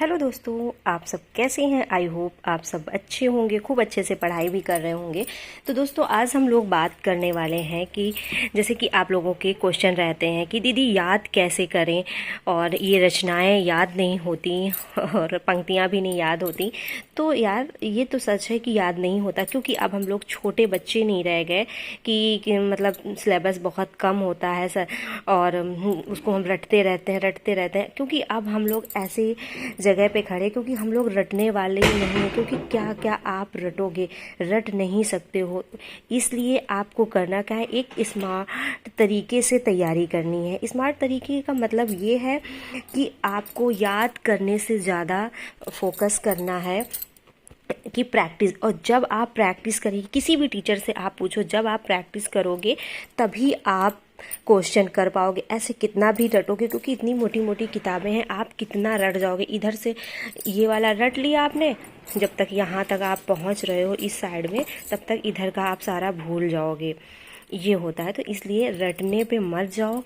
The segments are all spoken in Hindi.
हेलो दोस्तों, आप सब कैसे हैं। आई होप आप सब अच्छे होंगे, खूब अच्छे से पढ़ाई भी कर रहे होंगे। तो दोस्तों आज हम लोग बात करने वाले हैं कि जैसे कि आप लोगों के क्वेश्चन रहते हैं कि दीदी याद कैसे करें, और ये रचनाएं याद नहीं होती और पंक्तियां भी नहीं याद होती। तो यार ये तो सच है कि याद नहीं होता, क्योंकि अब हम लोग छोटे बच्चे नहीं रह गए कि मतलब सिलेबस बहुत कम होता है सर, और उसको हम रटते रहते हैं क्योंकि अब हम लोग ऐसे जगह पे खड़े, क्योंकि हम लोग रटने वाले ही नहीं हैं। क्योंकि क्या क्या आप रटोगे, रट नहीं सकते हो। इसलिए आपको करना क्या है, एक स्मार्ट तरीके से तैयारी करनी है। स्मार्ट तरीके का मतलब ये है कि आपको याद करने से ज़्यादा फोकस करना है कि प्रैक्टिस। और जब आप प्रैक्टिस करेंगे, किसी भी टीचर से आप पूछो, जब आप प्रैक्टिस करोगे तभी आप क्वेश्चन कर पाओगे। ऐसे कितना भी रटोगे, क्योंकि इतनी मोटी मोटी किताबें हैं, आप कितना रट जाओगे। इधर से ये वाला रट लिया आपने, जब तक यहाँ तक आप पहुँच रहे हो इस साइड में, तब तक इधर का आप सारा भूल जाओगे। ये होता है। तो इसलिए रटने पे मत जाओ,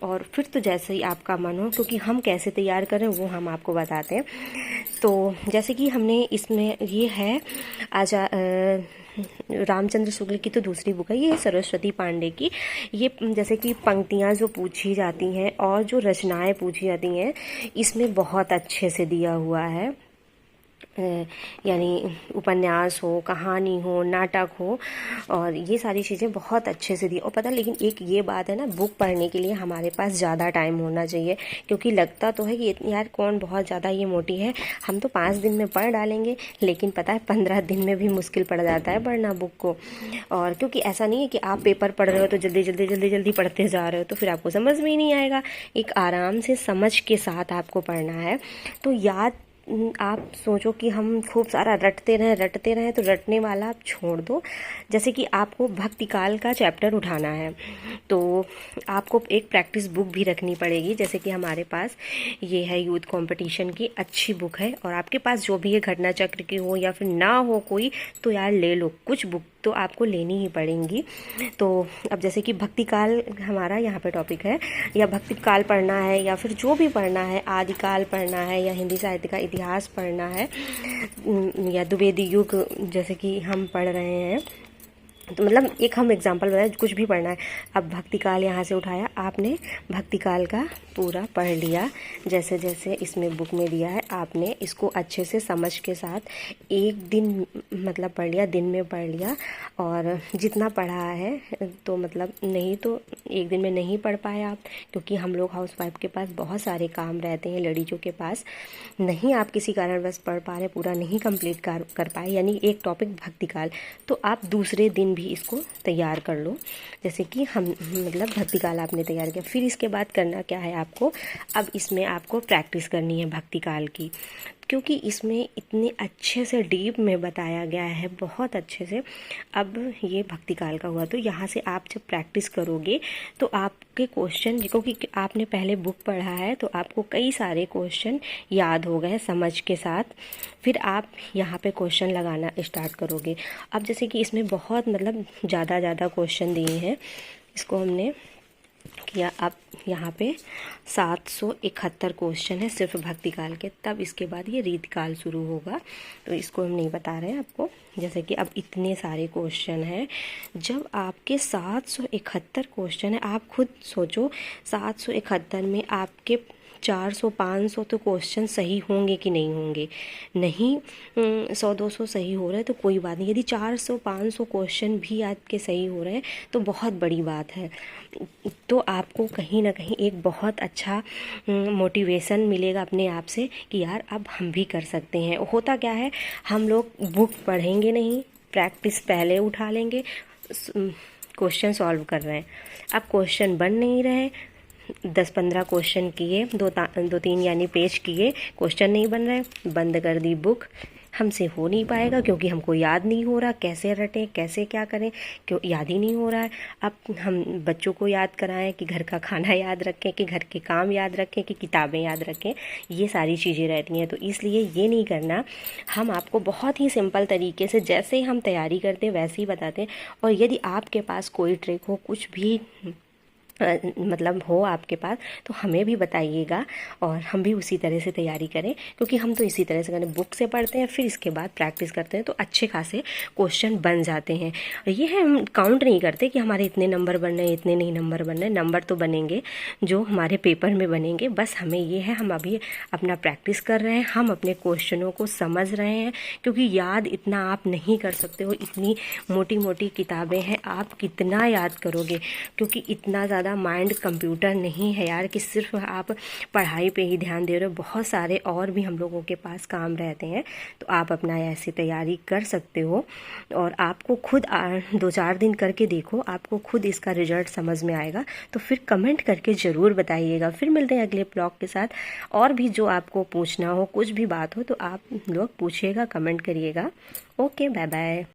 और फिर तो जैसे ही आपका मन हो, क्योंकि हम कैसे तैयार करें वो हम आपको बताते हैं। तो जैसे कि हमने इसमें ये है रामचंद्र शुक्ल की तो दूसरी बुक है, ये सरस्वती पांडे की। ये जैसे कि पंक्तियाँ जो पूछी जाती हैं और जो रचनाएं पूछी जाती हैं, इसमें बहुत अच्छे से दिया हुआ है। यानी उपन्यास हो, कहानी हो, नाटक हो, और ये सारी चीज़ें बहुत अच्छे से दी। और पता, लेकिन एक ये बात है ना, बुक पढ़ने के लिए हमारे पास ज़्यादा टाइम होना चाहिए। क्योंकि लगता तो है कि यार कौन बहुत ज़्यादा ये मोटी है, हम तो 5 दिन में पढ़ डालेंगे, लेकिन पता है 15 दिन में भी मुश्किल पड़ जाता है पढ़ना बुक को। और क्योंकि ऐसा नहीं है कि आप पेपर पढ़ रहे हो तो जल्दी जल्दी जल्दी जल्दी पढ़ते जा रहे हो, तो फिर आपको समझ में ही नहीं आएगा। एक आराम से समझ के साथ आपको पढ़ना है। तो याद, आप सोचो कि हम खूब सारा रटते रहें, तो रटने वाला आप छोड़ दो। जैसे कि आपको भक्ति काल का चैप्टर उठाना है, तो आपको एक प्रैक्टिस बुक भी रखनी पड़ेगी। जैसे कि हमारे पास ये है यूथ कंपटीशन की अच्छी बुक है, और आपके पास जो भी है घटना चक्र की हो या फिर ना हो कोई, तो यार ले लो, कुछ बुक तो आपको लेनी ही पड़ेंगी। तो अब जैसे कि भक्ति काल हमारा यहाँ पे टॉपिक है, या भक्ति काल पढ़ना है, या फिर जो भी पढ़ना है, आदिकाल पढ़ना है, या हिंदी साहित्य का इतिहास पढ़ना है, या द्विवेदी युग जैसे कि हम पढ़ रहे हैं, तो मतलब एक हम एग्जांपल बनाए, कुछ भी पढ़ना है। अब भक्ति काल यहाँ से उठाया आपने, भक्ति काल का पूरा पढ़ लिया, जैसे जैसे इसमें बुक में दिया है, आपने इसको अच्छे से समझ के साथ एक दिन मतलब पढ़ लिया, दिन में पढ़ लिया। और जितना पढ़ा है, तो मतलब नहीं तो एक दिन में नहीं पढ़ पाए आप, क्योंकि हम लोग हाउस वाइफ के पास बहुत सारे काम रहते हैं, लेडीजों के पास नहीं आप किसी कारणवश पढ़ पा रहे, पूरा नहीं कंप्लीट कर पाए, यानी एक टॉपिक भक्ति काल, तो आप दूसरे दिन भी इसको तैयार कर लो। जैसे कि हम मतलब भक्ति काल आपने तैयार किया, फिर इसके बाद करना क्या है आपको, अब इसमें आपको प्रैक्टिस करनी है भक्ति काल की, क्योंकि इसमें इतने अच्छे से डीप में बताया गया है, बहुत अच्छे से। अब ये भक्ति काल का हुआ, तो यहाँ से आप जब प्रैक्टिस करोगे तो आपके क्वेश्चन, क्योंकि आपने पहले बुक पढ़ा है, तो आपको कई सारे क्वेश्चन याद हो गए समझ के साथ। फिर आप यहाँ पे क्वेश्चन लगाना स्टार्ट करोगे। अब जैसे कि इसमें बहुत मतलब ज़्यादा क्वेश्चन दिए हैं, इसको हमने किया। अब यहाँ पे 771 क्वेश्चन है सिर्फ भक्ति काल के। तब इसके बाद ये रीतकाल शुरू होगा, तो इसको हम नहीं बता रहे हैं आपको। जैसे कि अब इतने सारे क्वेश्चन हैं, जब आपके 771 क्वेश्चन है, आप खुद सोचो 771 में आपके 400-500 तो क्वेश्चन सही होंगे कि नहीं होंगे। नहीं 100-200 सही हो रहे हैं तो कोई बात नहीं, यदि 400-500 क्वेश्चन भी आपके सही हो रहे हैं तो बहुत बड़ी बात है। तो आपको कहीं ना कहीं एक बहुत अच्छा मोटिवेशन मिलेगा अपने आप से कि यार अब हम भी कर सकते हैं। होता क्या है, हम लोग बुक पढ़ेंगे नहीं, प्रैक्टिस पहले उठा लेंगे, क्वेश्चन सॉल्व कर रहे हैं, अब क्वेश्चन बन नहीं रहे, 10-15 क्वेश्चन किए, दो तीन यानी पेज किए, क्वेश्चन नहीं बन रहे, बंद कर दी बुक। हमसे हो नहीं पाएगा, क्योंकि हमको याद नहीं हो रहा, कैसे रटें, कैसे क्या करें, क्यों याद ही नहीं हो रहा है। अब हम बच्चों को याद कराएं कि घर का खाना याद रखें, कि घर के काम याद रखें, कि किताबें याद रखें, ये सारी चीज़ें रहती हैं। तो इसलिए ये नहीं करना, हम आपको बहुत ही सिंपल तरीके से जैसे हम तैयारी करते हैं वैसे ही बताते हैं। और यदि आपके पास कोई ट्रिक हो, कुछ भी मतलब हो आपके पास तो हमें भी बताइएगा और हम भी उसी तरह से तैयारी करें, क्योंकि हम तो इसी तरह से करें, बुक से पढ़ते हैं फिर इसके बाद प्रैक्टिस करते हैं तो अच्छे खासे क्वेश्चन बन जाते हैं। ये है, हम काउंट नहीं करते कि हमारे इतने नंबर बनने हैं इतने नहीं नंबर बनने, नंबर तो बनेंगे जो हमारे पेपर में बनेंगे। बस हमें ये है, हम अभी अपना प्रैक्टिस कर रहे हैं, हम अपने क्वेश्चनों को समझ रहे हैं, क्योंकि याद इतना आप नहीं कर सकते हो, इतनी मोटी मोटी किताबें हैं, आप कितना याद करोगे, क्योंकि इतना ज़्यादा माइंड कंप्यूटर नहीं है यार कि सिर्फ आप पढ़ाई पे ही ध्यान दे रहे हो, बहुत सारे और भी हम लोगों के पास काम रहते हैं। तो आप अपना ऐसी तैयारी कर सकते हो और आपको खुद 2-4 दिन करके देखो, आपको खुद इसका रिजल्ट समझ में आएगा। तो फिर कमेंट करके ज़रूर बताइएगा। फिर मिलते हैं अगले ब्लॉग के साथ। और भी जो आपको पूछना हो, कुछ भी बात हो तो आप लोग पूछिएगा, कमेंट करिएगा। Okay, bye bye.